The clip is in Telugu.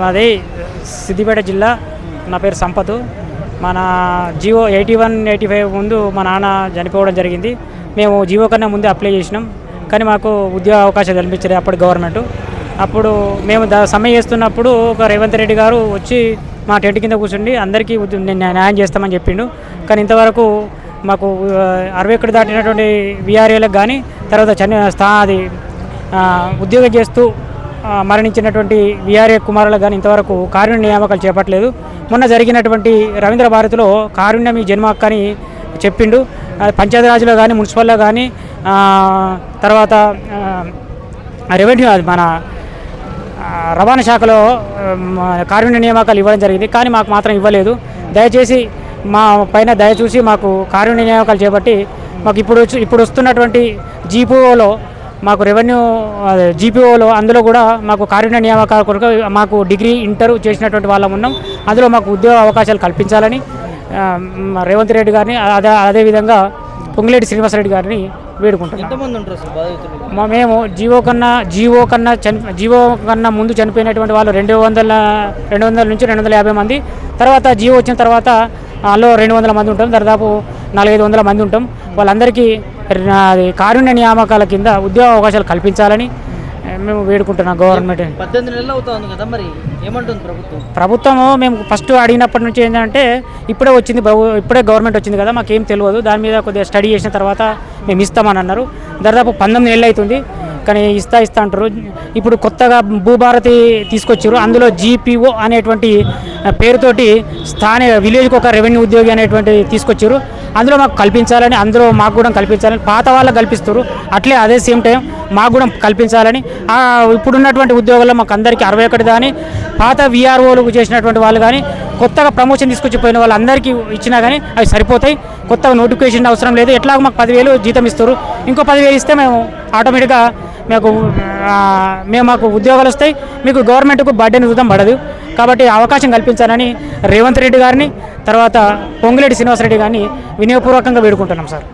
మాది సిద్దిపేట జిల్లా. నా పేరు సంపత్. మన జియో 81, 85 ముందు మా నాన్న చనిపోవడం జరిగింది. మేము జియో కన్నా ముందే అప్లై చేసినాం, కానీ మాకు ఉద్యోగ అవకాశాలు కల్పించలేదు అప్పటి గవర్నమెంట్. అప్పుడు మేము సమ్మె చేస్తున్నప్పుడు ఒక రేవంత్ రెడ్డి గారు వచ్చి మా టెంట్ కింద కూర్చుండి అందరికీ న్యాయం చేస్తామని చెప్పిండు. కానీ ఇంతవరకు మాకు 61 దాటినటువంటి విఆర్ఏలకు కానీ తర్వాత అది ఉద్యోగం చేస్తూ మరణించినటువంటి విఆర్ఏ కుమారులకు కానీ ఇంతవరకు కారుణ్య నియామకాలు చేపట్టలేదు. మొన్న జరిగినటువంటి రవీంద్ర భారతిలో కారుణ్యం మీ జన్మ హక్కు అని చెప్పిండు. పంచాయతీరాజ్లో కానీ మున్సిపల్లో కానీ తర్వాత రెవెన్యూ మన రవాణా శాఖలో కారుణ్య నియామకాలు ఇవ్వడం జరిగింది, కానీ మాకు మాత్రం ఇవ్వలేదు. దయచేసి మా పైన దయ చూసి మాకు కారుణ్య నియామకాలు చేపట్టి మాకు ఇప్పుడు వస్తున్నటువంటి జీపీఓలో మాకు రెవెన్యూ జీపీఓలో అందులో కూడా మాకు కారుణ్య నియామకాల కొరకు మాకు డిగ్రీ ఇంటర్ చేసినటువంటి వాళ్ళం ఉన్నాం. అందులో మాకు ఉద్యోగ అవకాశాలు కల్పించాలని రేవంత్ రెడ్డి గారిని అదేవిధంగా పొంగులేటి శ్రీనివాసరెడ్డి గారిని వేడుకుంటున్నాం. మేము జీవో కన్నా ముందు చనిపోయినటువంటి వాళ్ళు 200 నుంచి 250 మంది. తర్వాత జీవో వచ్చిన తర్వాత అందులో 200 మంది ఉంటాం, దాదాపు 400-500 మంది ఉంటాం. వాళ్ళందరికీ కారుణ్య నియామకాల కింద ఉద్యోగ అవకాశాలు కల్పించాలని మేము వేడుకుంటున్నాం గవర్నమెంట్. 18 నెలలు అవుతుంది కదా, మరి ఏమంటుంది ప్రభుత్వము? మేము ఫస్ట్ అడిగినప్పటి నుంచి ఏంటంటే ఇప్పుడే గవర్నమెంట్ వచ్చింది కదా, మాకేం తెలియదు, దాని మీద కొద్దిగా స్టడీ చేసిన తర్వాత మేము ఇస్తామని అన్నారు. దాదాపు 19 నెలలు అవుతుంది, కానీ ఇస్తా అంటారు. ఇప్పుడు కొత్తగా భూభారతి తీసుకొచ్చారు, అందులో జీపీఓ అనేటువంటి పేరుతోటి స్థానిక విలేజ్కి ఒక రెవెన్యూ ఉద్యోగి అనేటువంటి తీసుకొచ్చారు. అందులో మాకు కల్పించాలని, అందులో మాకు కూడా కల్పించాలని పాత వాళ్ళకి కల్పిస్తారు, అట్లే అదే సేమ్ టైం మాకు కూడా కల్పించాలని. ఇప్పుడున్నటువంటి ఉద్యోగాల్లో మాకు అందరికీ 61 కానీ పాత విఆర్ఓలకు చేసినటువంటి వాళ్ళు కానీ కొత్తగా ప్రమోషన్ తీసుకొచ్చిపోయిన వాళ్ళందరికీ ఇచ్చినా కానీ అవి సరిపోతాయి. కొత్తగా నోటిఫికేషన్ అవసరం లేదు. ఎట్లాగో మాకు 10,000 జీతం ఇస్తారు, ఇంకో 10,000 ఇస్తే మేము ఆటోమేటిక్గా మాకు ఉద్యోగాలు వస్తాయి. మీకు గవర్నమెంట్కు బర్డెన్ చూద్దాం పడదు. కాబట్టి అవకాశం కల్పించాలని రేవంత్ రెడ్డి గారిని తర్వాత పొంగులేటి శ్రీనివాసరెడ్డి గారిని వినయపూర్వకంగా వేడుకుంటున్నాం సార్.